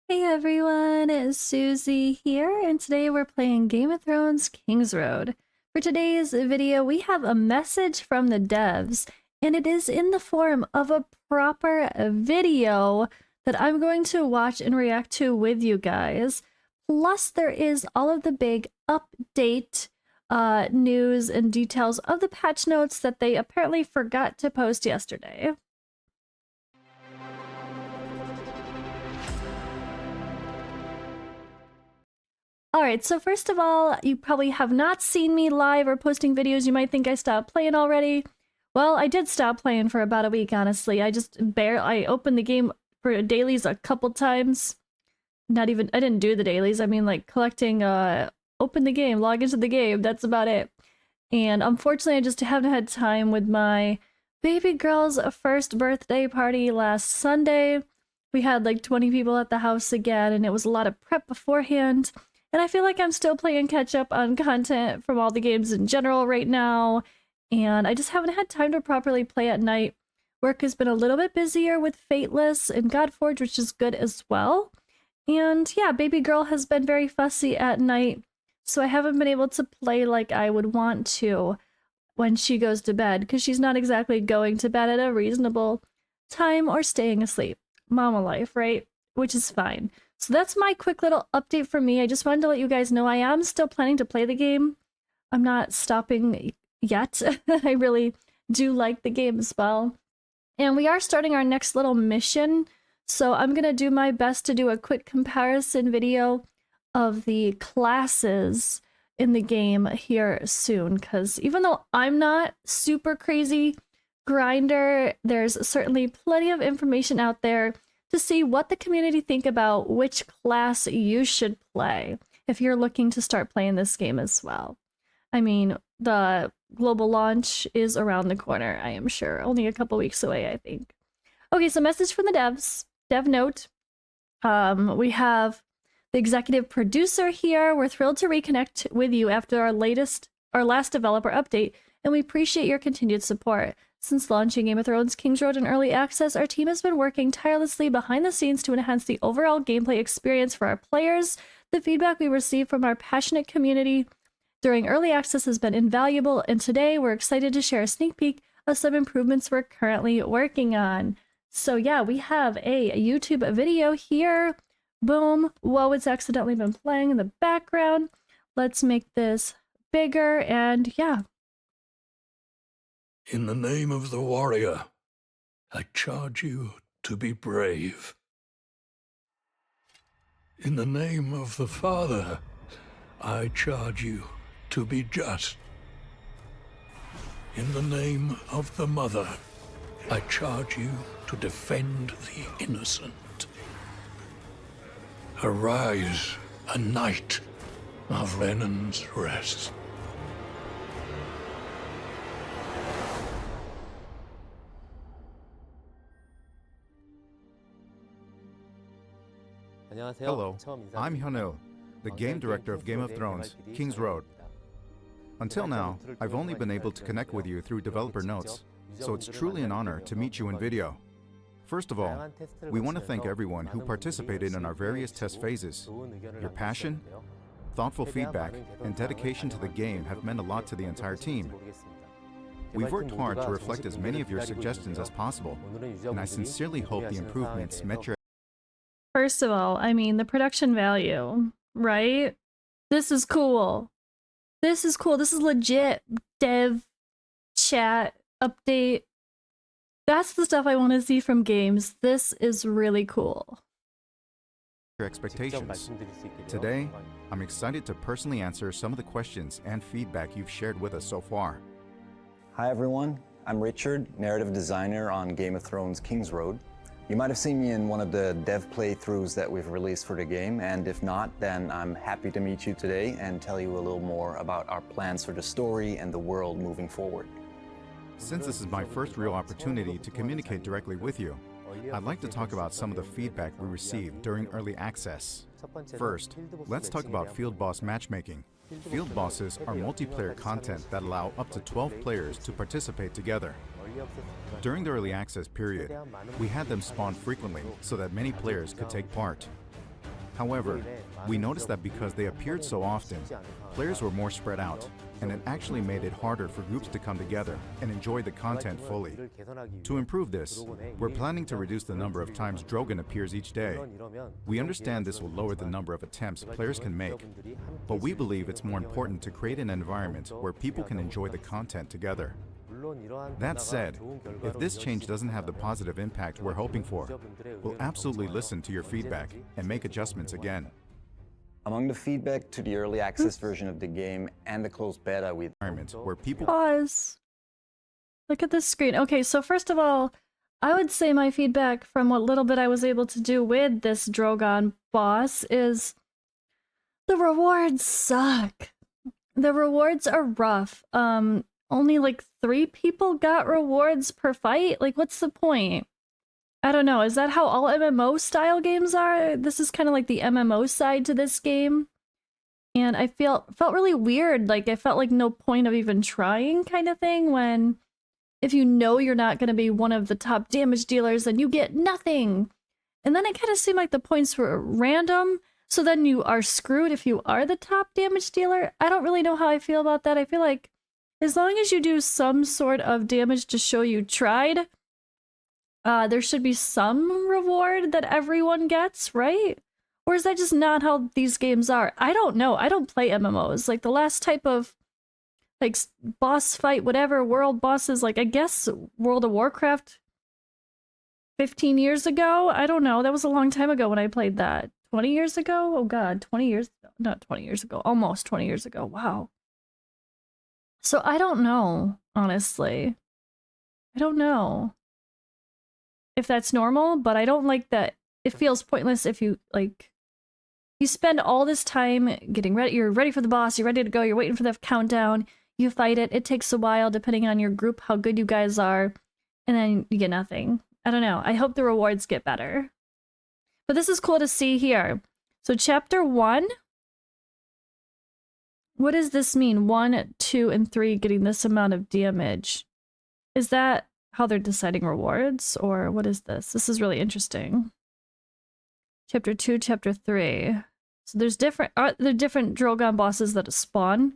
Hey everyone, it's Suzi here, and today we're playing Game of Thrones KingsRoad. For today's video, we have a message from the devs, and it is in the form of a proper video that I'm going to watch and react to with you guys. Plus, there is all of the big update news and details of the patch notes that they apparently forgot to post yesterday. Alright, so first of all, you probably have not seen me live or posting videos. You might think I stopped playing already. Well, I did stop playing for about a week, honestly. I opened the game for dailies a couple times. I didn't do the dailies. I mean, like, collecting, open the game, log into the game, that's about it. And unfortunately, I just haven't had time with my baby girl's first birthday party last Sunday. We had like 20 people at the house again, and it was a lot of prep beforehand. And I feel like I'm still playing catch up on content from all the games in general right now. And I just haven't had time to properly play at night. Work has been a little bit busier with Fateless and Godforge, which is good as well. And yeah, baby girl has been very fussy at night. So I haven't been able to play like I would want to when she goes to bed, because she's not exactly going to bed at a reasonable time or staying asleep. Mama life, right? Which is fine. So that's my quick little update for me. I just wanted to let you guys know I am still planning to play the game. I'm not stopping yet. I really do like the game as well. And we are starting our next little mission. So I'm going to do my best to do a quick comparison video of the classes in the game here soon. Because even though I'm not super crazy grinder, there's certainly plenty of information out there to see what the community think about which class you should play if you're looking to start playing this game as well. I mean, the global launch is around the corner, I am sure. Only a couple weeks away, I think. Okay, so message from the devs. Dev note. We have the executive producer here. We're thrilled to reconnect with you after our last developer update, and we appreciate your continued support. Since launching Game of Thrones KingsRoad in early access, our team has been working tirelessly behind the scenes to enhance the overall gameplay experience for our players. The feedback we receive from our passionate community during early access has been invaluable, and today we're excited to share a sneak peek of some improvements we're currently working on. So yeah, we have a YouTube video here. Boom. Whoa, it's accidentally been playing in the background. Let's make this bigger, and yeah. In the name of the warrior, I charge you to be brave. In the name of the father, I charge you to be just. In the name of the mother, I charge you to defend the innocent. Arise, a knight of Lennon's rest. Hello, I'm Hyunil, the game director of Game of Thrones, KingsRoad. Until now, I've only been able to connect with you through developer notes, so it's truly an honor to meet you in video. First of all, we want to thank everyone who participated in our various test phases. Your passion, thoughtful feedback, and dedication to the game have meant a lot to the entire team. We've worked hard to reflect as many of your suggestions as possible, and I sincerely hope the improvements met your. First of all, I mean, the production value, right? This is cool. This is cool. This is legit dev chat update. That's the stuff I want to see from games. This is really cool. Your expectations. Today, I'm excited to personally answer some of the questions and feedback you've shared with us so far. Hi everyone, I'm Richard, narrative designer on Game of Thrones KingsRoad. You might have seen me in one of the dev playthroughs that we've released for the game, and if not, then I'm happy to meet you today and tell you a little more about our plans for the story and the world moving forward. Since this is my first real opportunity to communicate directly with you, I'd like to talk about some of the feedback we received during early access. First, let's talk about Field Boss matchmaking. Field Bosses are multiplayer content that allow up to 12 players to participate together. During the early access period, we had them spawn frequently so that many players could take part. However, we noticed that because they appeared so often, players were more spread out, and it actually made it harder for groups to come together and enjoy the content fully. To improve this, we're planning to reduce the number of times Drogon appears each day. We understand this will lower the number of attempts players can make, but we believe it's more important to create an environment where people can enjoy the content together. That said, if this change doesn't have the positive impact we're hoping for, we'll absolutely listen to your feedback and make adjustments again. Among the feedback to the early access version of the game and the closed beta with Where people Pause. Look at this screen. Okay, so first of all, I would say my feedback from what little bit I was able to do with this Drogon boss is the rewards suck. The rewards are rough. Only like 3 people got rewards per fight? Like, what's the point? I don't know. Is that how all MMO style games are? This is kind of like the MMO side to this game. And I felt really weird. Like, I felt like no point of even trying kind of thing when if you know you're not going to be one of the top damage dealers, then you get nothing. And then it kind of seemed like the points were random. So then you are screwed if you are the top damage dealer. I don't really know how I feel about that. I feel like as long as you do some sort of damage to show you tried, there should be some reward that everyone gets, right? Or is that just not how these games are? I don't know. I don't play MMOs. Like the last type of like boss fight, whatever, world bosses, like I guess World of Warcraft 15 years ago? I don't know. That was a long time ago when I played that. 20 years ago? Oh god, 20 years, not 20 years ago, almost 20 years ago. Wow. So I don't know, honestly. I don't know if that's normal, but I don't like that. It feels pointless if you, like, you spend all this time getting ready, you're ready for the boss, you're ready to go, you're waiting for the countdown, you fight it, it takes a while depending on your group, how good you guys are, and then you get nothing. I don't know. I hope the rewards get better. But this is cool to see here. So chapter 1. What does this mean? 1, 2, and 3 getting this amount of damage. Is that how they're deciding rewards? Or what is this? This is really interesting. Chapter 2, chapter 3. So there's different, are there different Drogon bosses that spawn?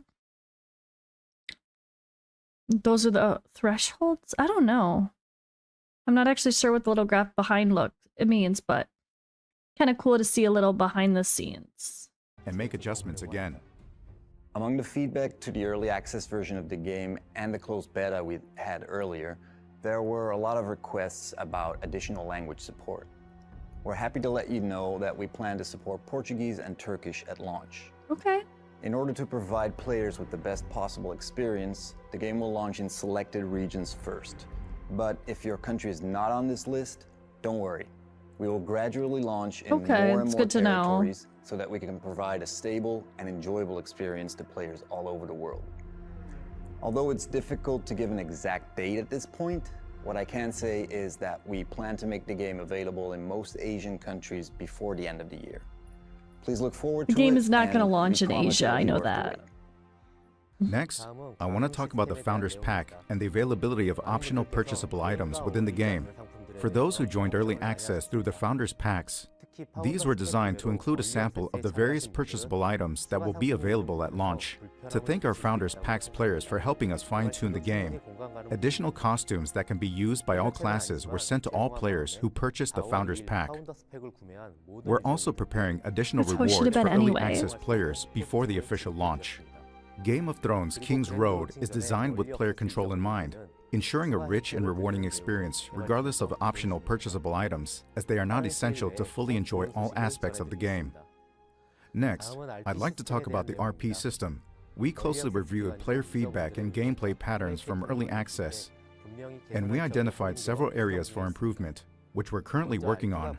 Those are the thresholds? I don't know. I'm not actually sure what the little graph behind it means, but kind of cool to see a little behind the scenes. And make adjustments again. Among the feedback to the early access version of the game and the closed beta we had earlier, there were a lot of requests about additional language support. We're happy to let you know that we plan to support Portuguese and Turkish at launch. Okay. In order to provide players with the best possible experience, the game will launch in selected regions first. But if your country is not on this list, don't worry. We will gradually launch in more and more territories so that we can provide a stable and enjoyable experience to players all over the world. Although it's difficult to give an exact date at this point, what I can say is that we plan to make the game available in most Asian countries before the end of the year. Please look forward to it. The game is not going to launch in Asia, I know that. Next, I want to talk about the Founders Pack and the availability of optional purchasable items within the game. For those who joined early access through the Founders Packs, these were designed to include a sample of the various purchasable items that will be available at launch. To thank our Founders Packs players for helping us fine-tune the game, additional costumes that can be used by all classes were sent to all players who purchased the Founders Pack. We're also preparing additional rewards for early access players before the official launch. Game of Thrones KingsRoad is designed with player control in mind, ensuring a rich and rewarding experience regardless of optional purchasable items, as they are not essential to fully enjoy all aspects of the game. Next, I'd like to talk about the RP system. We closely reviewed player feedback and gameplay patterns from early access, and we identified several areas for improvement, which we're currently working on.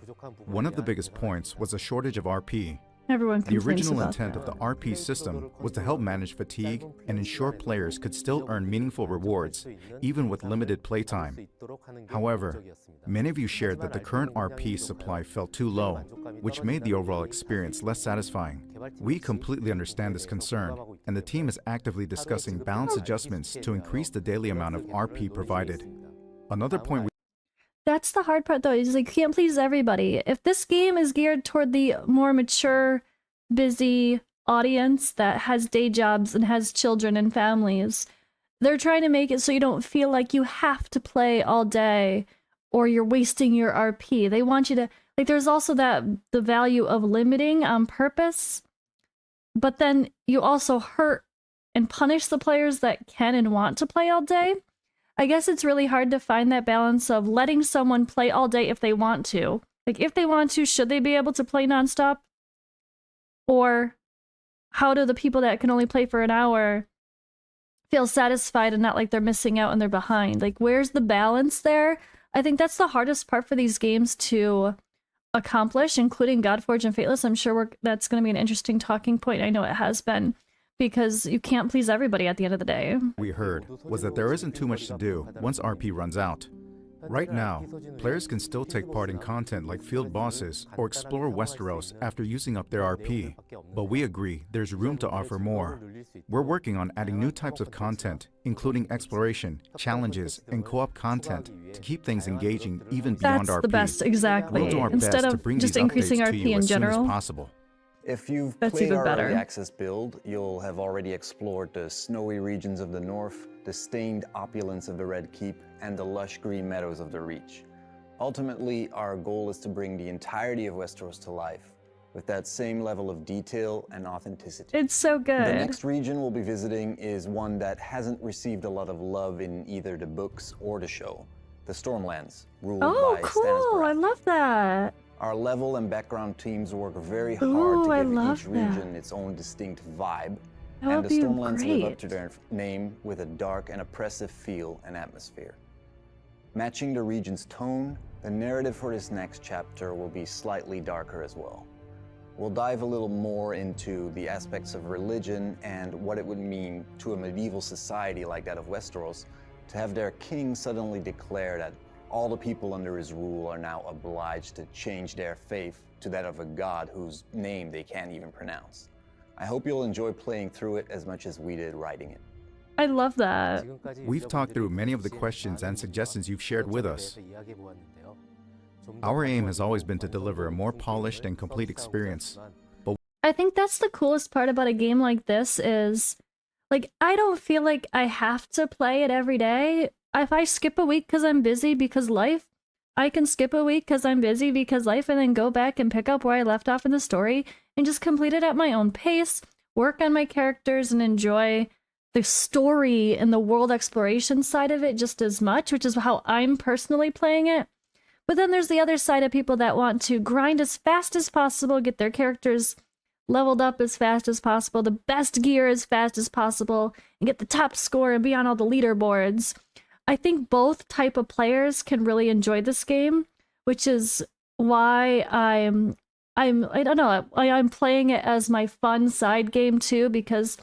One of the biggest points was a shortage of RP. The original intent of the RP system was to help manage fatigue and ensure players could still earn meaningful rewards, even with limited playtime. However, many of you shared that the current RP supply felt too low, which made the overall experience less satisfying. We completely understand this concern, and the team is actively discussing balance adjustments to increase the daily amount of RP provided. Another point That's the hard part though, is like you can't please everybody. If this game is geared toward the more mature, busy audience that has day jobs and has children and families, they're trying to make it so you don't feel like you have to play all day or you're wasting your RP. They want you to, like, there's also that the value of limiting on purpose, but then you also hurt and punish the players that can and want to play all day. I guess it's really hard to find that balance of letting someone play all day if they want to. Like, if they want to, should they be able to play nonstop? Or how do the people that can only play for an hour feel satisfied and not like they're missing out and they're behind? Like, where's the balance there? I think that's the hardest part for these games to accomplish, including Godforge and Fateless. I'm sure that's going to be an interesting talking point. I know it has been, because you can't please everybody at the end of the day. We heard was that there isn't too much to do once RP runs out. Right now, players can still take part in content like field bosses or explore Westeros after using up their RP, but we agree there's room to offer more. We're working on adding new types of content, including exploration, challenges, and co-op content to keep things engaging even beyond RP. That's the best, exactly. We'll do our Instead best to of bring just these increasing updates to RP you in as soon as general. possible. If you've That's played even our better. early access build, you'll have already explored the snowy regions of the north, the stained opulence of the Red Keep, and the lush green meadows of the Reach. Ultimately, our goal is to bring the entirety of Westeros to life, with that same level of detail and authenticity. It's so good. The next region we'll be visiting is one that hasn't received a lot of love in either the books or the show, the Stormlands, ruled Oh, by cool. Stannis Baratheon. I love that. Our level and background teams work very hard Ooh, I to give love each that. region its own distinct vibe, That and would the be Stormlands live up great. to their name with a dark and oppressive feel and atmosphere. Matching the region's tone, the narrative for this next chapter will be slightly darker as well. We'll dive a little more into the aspects of religion and what it would mean to a medieval society like that of Westeros to have their king suddenly declare that all the people under his rule are now obliged to change their faith to that of a god whose name they can't even pronounce. I hope you'll enjoy playing through it as much as we did writing it. I love that. We've talked through many of the questions and suggestions you've shared with us. Our aim has always been to deliver a more polished and complete experience. I think that's the coolest part about a game like this is, like, I don't feel like I have to play it every day. If I skip a week because I'm busy because life, I can skip a week because I'm busy because life and then go back and pick up where I left off in the story and just complete it at my own pace, work on my characters, and enjoy the story and the world exploration side of it just as much, which is how I'm personally playing it. But then there's the other side of people that want to grind as fast as possible, get their characters leveled up as fast as possible, the best gear as fast as possible, and get the top score and be on all the leaderboards. I think both type of players can really enjoy this game, which is why I'm playing it as my fun side game too, because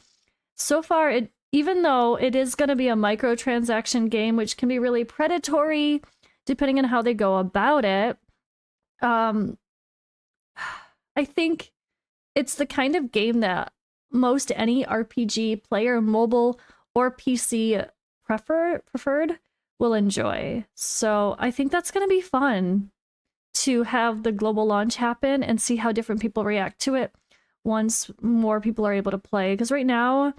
so far even though it is going to be a microtransaction game, which can be really predatory depending on how they go about it, I think it's the kind of game that most any RPG player, mobile or PC preferred, will enjoy. So I think that's going to be fun to have the global launch happen and see how different people react to it once more people are able to play. Because right now,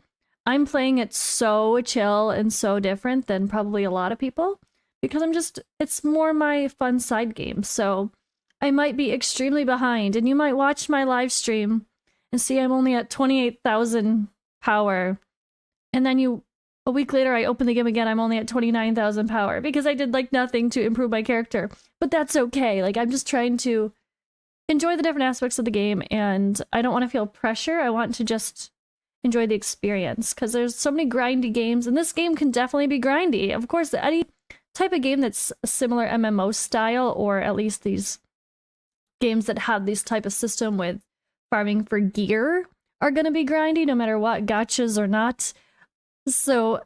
I'm playing it so chill and so different than probably a lot of people, because it's more my fun side game. So I might be extremely behind, and you might watch my live stream and see I'm only at 28,000 power. And then a week later, I open the game again, I'm only at 29,000 power because I did like nothing to improve my character. But that's okay. Like, I'm just trying to enjoy the different aspects of the game, and I don't want to feel pressure. I want to just enjoy the experience, because there's so many grindy games, and this game can definitely be grindy. Of course, any type of game that's a similar MMO style, or at least these games that have this type of system with farming for gear, are going to be grindy no matter what, gachas or not. So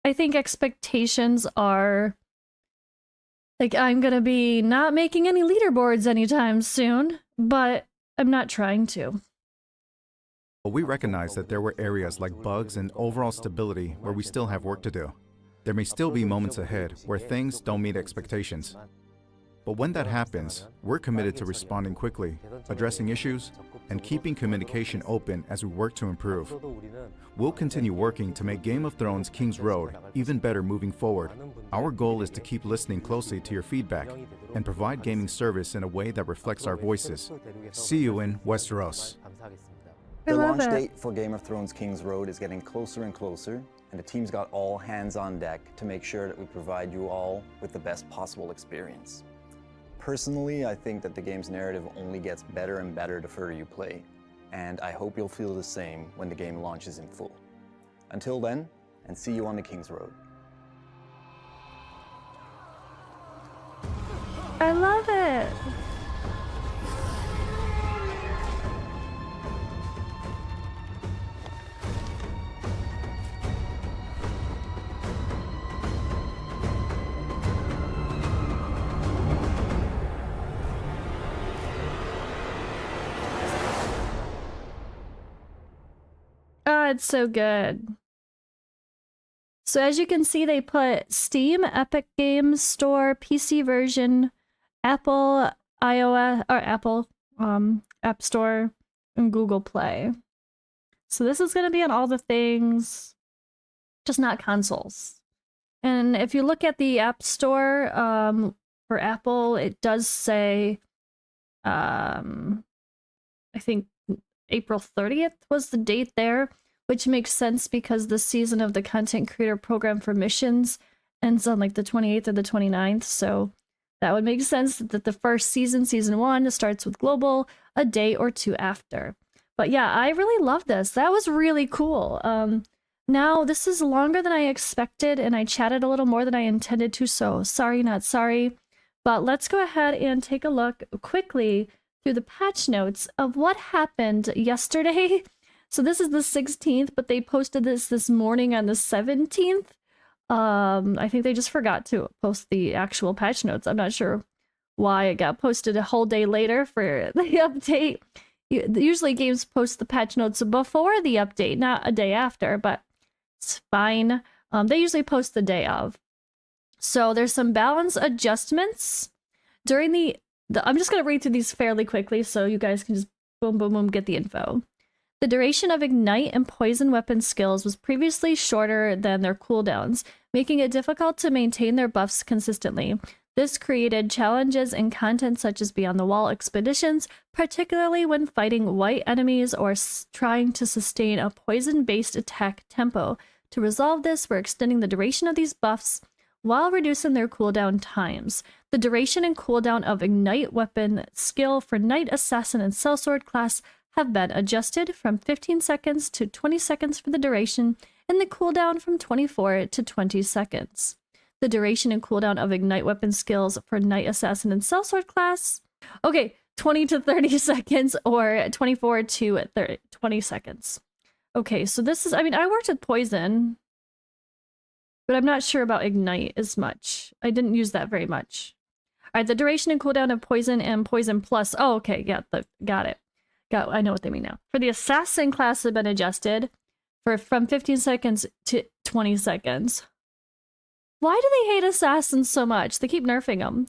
I think expectations are, like, I'm going to be not making any leaderboards anytime soon, but I'm not trying to. But we recognize that there were areas like bugs and overall stability where we still have work to do. There may still be moments ahead where things don't meet expectations. But when that happens, we're committed to responding quickly, addressing issues, and keeping communication open as we work to improve. We'll continue working to make Game of Thrones King's Road even better moving forward. Our goal is to keep listening closely to your feedback and provide gaming service in a way that reflects our voices. See you in Westeros. I The love launch it. date for Game of Thrones King's Road is getting closer and closer, and the team's got all hands on deck to make sure that we provide you all with the best possible experience. Personally, I think that the game's narrative only gets better and better the further you play, and I hope you'll feel the same when the game launches in full. Until then, and see you on the King's Road. I love it. Oh, it's so good. So as you can see, they put Steam, Epic Games Store, PC version, Apple, iOS, or Apple App Store, and Google Play. So this is going to be on all the things, just not consoles. And if you look at the App Store for Apple, it does say, I think April 30th was the date there, which makes sense because the season of the content creator program for missions ends on like the 28th or the 29th. So that would make sense that the first season, season 1, starts with global a day or two after. But yeah, I really love this. That was really cool. Now, this is longer than I expected, and I chatted a little more than I intended to, so sorry, not sorry. But let's go ahead and take a look quickly through the patch notes of what happened yesterday. So this is the 16th, but they posted this morning on the 17th. I think they just forgot to post the actual patch notes. I'm not sure why it got posted a whole day later for the update. Usually games post the patch notes before the update, not a day after, but it's fine. They usually post the day of. So there's some balance adjustments during the I'm just going to read through these fairly quickly so you guys can just boom, boom, boom, get the info. The duration of Ignite and Poison weapon skills was previously shorter than their cooldowns, making it difficult to maintain their buffs consistently. This created challenges in content such as Beyond the Wall expeditions, particularly when fighting white enemies or trying to sustain a poison-based attack tempo. To resolve this, we're extending the duration of these buffs while reducing their cooldown times. The duration and cooldown of Ignite weapon skill for Knight Assassin and Sellsword class have been adjusted from 15 seconds to 20 seconds for the duration, and the cooldown from 24 to 20 seconds. The duration and cooldown of Ignite weapon skills for Knight Assassin and Sellsword class, 20 to 30 seconds or 24 to 20 seconds. Okay, so this is, I mean, I worked with Poison, but I'm not sure about Ignite as much. I didn't use that very much. All right, the duration and cooldown of Poison and Poison Plus. Oh, okay, yeah, got it. I know what they mean now. For the Assassin class have been adjusted from 15 seconds to 20 seconds. Why do they hate Assassins so much? They keep nerfing them.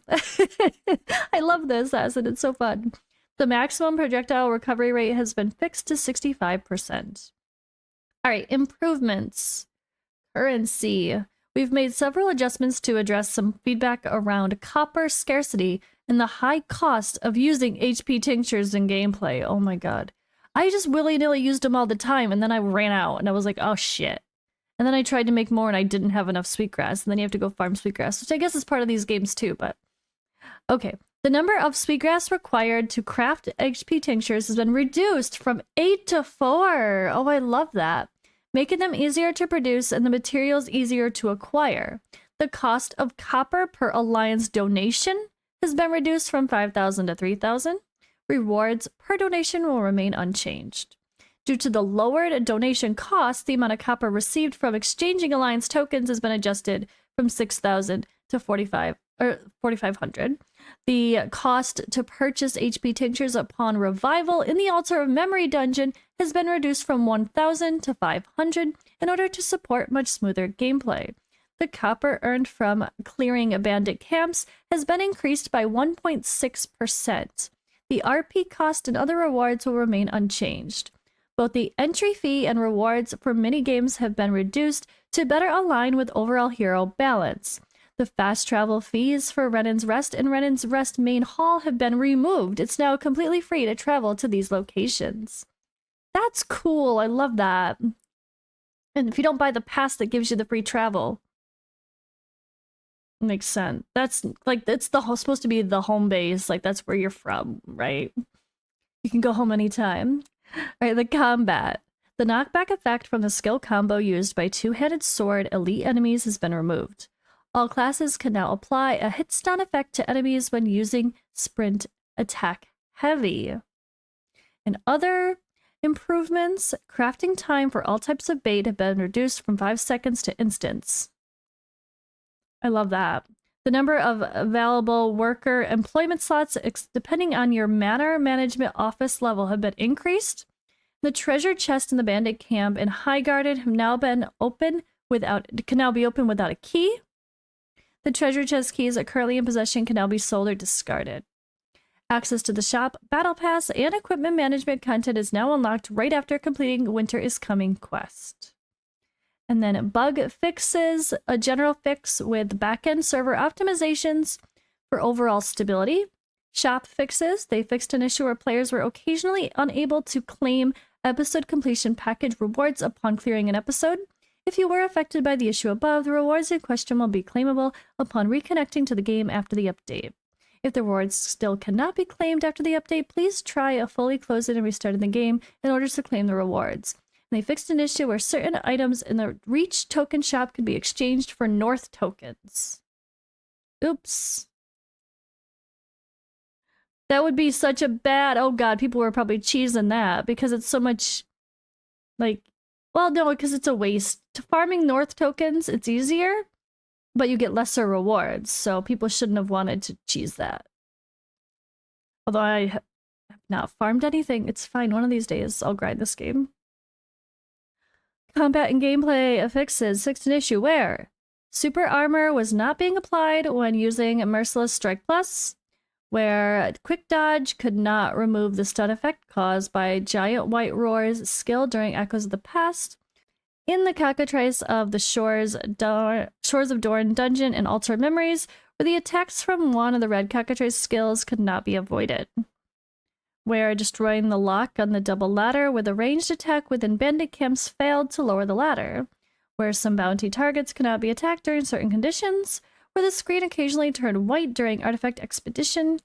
I love the Assassin, it's so fun. The maximum projectile recovery rate has been fixed to 65%. All right, improvements. Currency. We've made several adjustments to address some feedback around copper scarcity and the high cost of using HP tinctures in gameplay. Oh my god. I just willy-nilly used them all the time, and then I ran out, and I was like, oh shit. And then I tried to make more, and I didn't have enough sweetgrass, and then you have to go farm sweetgrass, which I guess is part of these games too, but... Okay. The number of sweetgrass required to craft HP tinctures has been reduced from 8 to 4. Oh, I love that. Making them easier to produce and the materials easier to acquire. The cost of copper per alliance donation has been reduced from 5,000 to 3,000. Rewards per donation will remain unchanged. Due to the lowered donation cost, the amount of copper received from exchanging alliance tokens has been adjusted from 6,000 to 4,500. The cost to purchase HP tinctures upon revival in the Altar of Memory dungeon has been reduced from 1,000 to 500 in order to support much smoother gameplay. the copper earned from clearing bandit camps has been increased by 1.6%. The RP cost and other rewards will remain unchanged. Both the entry fee and rewards for minigames have been reduced to better align with overall hero balance. The fast travel fees for Renan's Rest and Renan's Rest main hall have been removed. It's now completely free to travel to these locations. That's cool. I love that. And if you don't buy the pass, that gives you the free travel. Makes sense. That's like, it's supposed to be the home base. Like, that's where you're from, right? You can go home anytime. All right, the combat. The knockback effect from the skill combo used by two-handed sword elite enemies has been removed. All classes can now apply a hit stun effect to enemies when using sprint attack heavy. And other improvements, crafting time for all types of bait have been reduced from 5 seconds to instants. I love that. The number of available worker employment slots, depending on your manor management office level, have been increased. The treasure chest in the bandit camp in High Garden have now been can now be opened without a key. The treasure chest keys that currently in possession can now be sold or discarded. Access to the shop, battle pass, and equipment management content is now unlocked right after completing Winter is Coming quest. And then bug fixes, a general fix with backend server optimizations for overall stability. Shop fixes, they fixed an issue where players were occasionally unable to claim episode completion package rewards upon clearing an episode. If you were affected by the issue above, the rewards in question will be claimable upon reconnecting to the game after the update. If the rewards still cannot be claimed after the update, please try a fully closing and restarting the game in order to claim the rewards. And they fixed an issue where certain items in the Reach token shop could be exchanged for North tokens. Oops. That would be such a bad... Oh god, people were probably cheesing that because it's so much... Like... Well, no, because it's a waste. To farming North tokens, it's easier, but you get lesser rewards, so people shouldn't have wanted to cheese that. Although I have not farmed anything, it's fine. One of these days, I'll grind this game. Combat and gameplay fixes. Fixed an issue where super armor was not being applied when using Merciless Strike Plus, where quick dodge could not remove the stun effect caused by Giant White Roar's skill during Echoes of the Past. In the cockatrice of the Shores of Dorn dungeon and Altered Memories, where the attacks from one of the red cockatrice skills could not be avoided. Where destroying the lock on the double ladder with a ranged attack within bandit camps failed to lower the ladder. Where some bounty targets could not be attacked during certain conditions. Where the screen occasionally turned white during Artifact Expedition.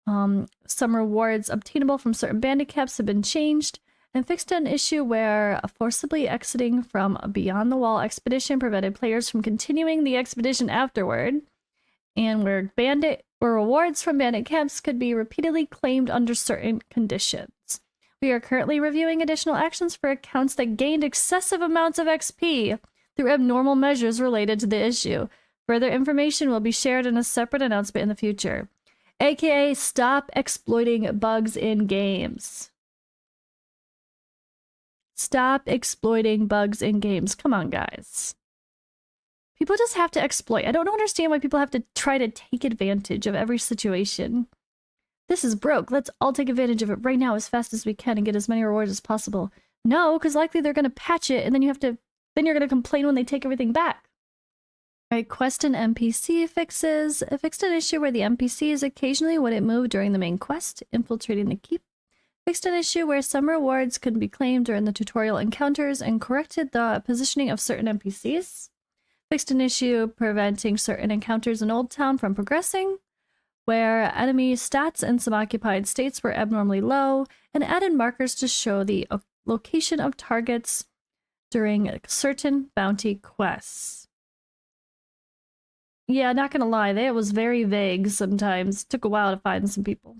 Some rewards obtainable from certain bandit camps have been changed. And fixed an issue where forcibly exiting from a Beyond the Wall expedition prevented players from continuing the expedition afterward. And where rewards from bandit camps could be repeatedly claimed under certain conditions. We are currently reviewing additional actions for accounts that gained excessive amounts of XP through abnormal measures related to the issue. Further information will be shared in a separate announcement in the future. AKA, stop exploiting bugs in games. Stop exploiting bugs in games. Come on, guys. People just have to exploit. I don't understand why people have to try to take advantage of every situation. This is broke. Let's all take advantage of it right now as fast as we can and get as many rewards as possible. No, because likely they're going to patch it and then you're going to complain when they take everything back. All right, quest and NPC fixes. It fixed an issue where the NPCs occasionally wouldn't move during the main quest, infiltrating the keep. Fixed an issue where some rewards couldn't be claimed during the tutorial encounters and corrected the positioning of certain NPCs. Fixed an issue preventing certain encounters in Old Town from progressing, where enemy stats in some occupied states were abnormally low, and added markers to show the location of targets during certain bounty quests. Yeah, not gonna lie, it was very vague sometimes. It took a while to find some people.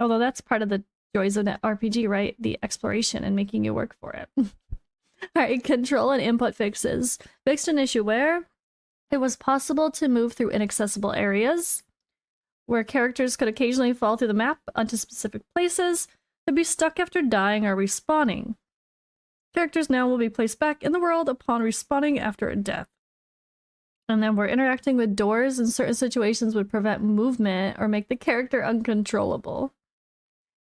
Although that's part of the joys of an RPG, right? The exploration and making you work for it. Alright, control and input fixes. Fixed an issue where it was possible to move through inaccessible areas, where characters could occasionally fall through the map onto specific places, and be stuck after dying or respawning. Characters now will be placed back in the world upon respawning after a death. And then where interacting with doors in certain situations would prevent movement or make the character uncontrollable.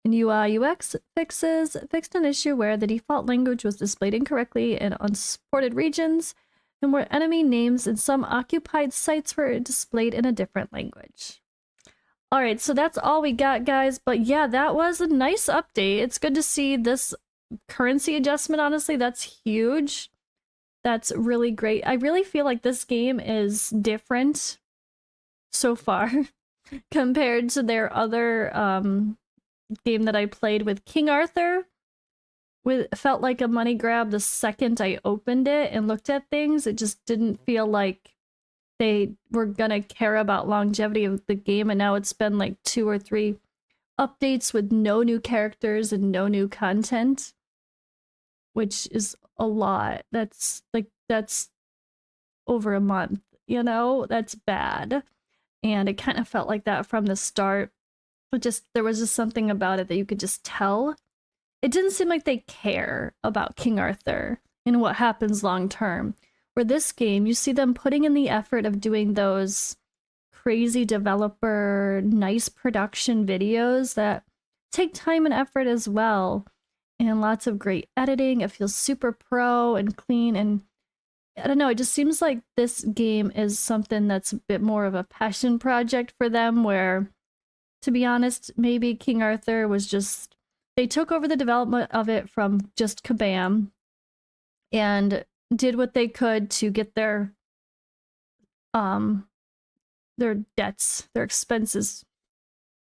And UI UX fixes fixed an issue where the default language was displayed incorrectly in unsupported regions, and where enemy names in some occupied sites were displayed in a different language. Alright, so that's all we got, guys. But yeah, that was a nice update. It's good to see this currency adjustment, honestly. That's huge. That's really great. I really feel like this game is different so far compared to their other game that I played with King Arthur. Felt like a money grab the second I opened it and looked at things. It just didn't feel like they were gonna care about longevity of the game, and now it's been like 2 or 3 updates with no new characters and no new content, which is a lot. That's over a month, you know? That's bad. And it kind of felt like that from the start. There was just something about it that you could just tell. It didn't seem like they care about King Arthur and what happens long term. Where this game, you see them putting in the effort of doing those crazy developer, nice production videos that take time and effort as well. And lots of great editing. It feels super pro and clean, and I don't know, it just seems like this game is something that's a bit more of a passion project for them, where, to be honest, maybe King Arthur was just, they took over the development of it from just Kabam and did what they could to get their debts, their expenses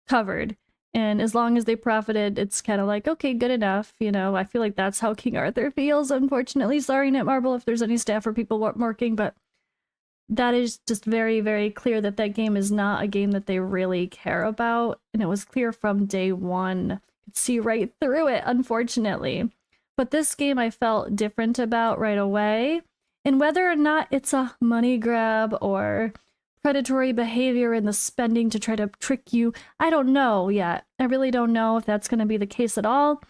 covered. And as long as they profited, it's kind of like, okay, good enough. You know, I feel like that's how King Arthur feels, unfortunately. Sorry, Netmarble, if there's any staff or people working, but that is just very, very clear that that game is not a game that they really care about. And it was clear from day one. You could see right through it, unfortunately. But this game I felt different about right away. And whether or not it's a money grab or predatory behavior in the spending to try to trick you, I don't know yet. I really don't know if that's going to be the case at all.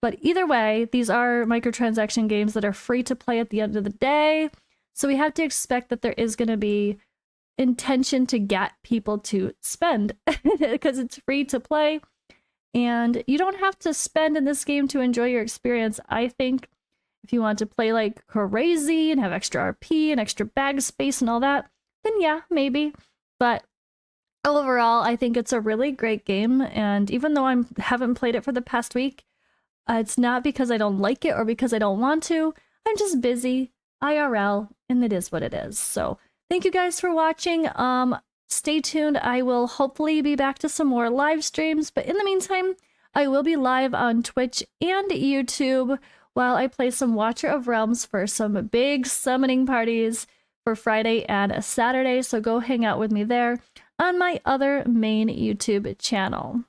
But either way, these are microtransaction games that are free to play at the end of the day. So we have to expect that there is going to be intention to get people to spend because it's free to play. And you don't have to spend in this game to enjoy your experience. I think if you want to play like crazy and have extra RP and extra bag space and all that, then yeah, maybe. But overall, I think it's a really great game. And even though I haven't played it for the past week, it's not because I don't like it or because I don't want to. I'm just busy, IRL, and it is what it is. So thank you guys for watching. Stay tuned. I will hopefully be back to some more live streams. But in the meantime, I will be live on Twitch and YouTube while I play some Watcher of Realms for some big summoning parties for Friday and Saturday, so go hang out with me there on my other main YouTube channel.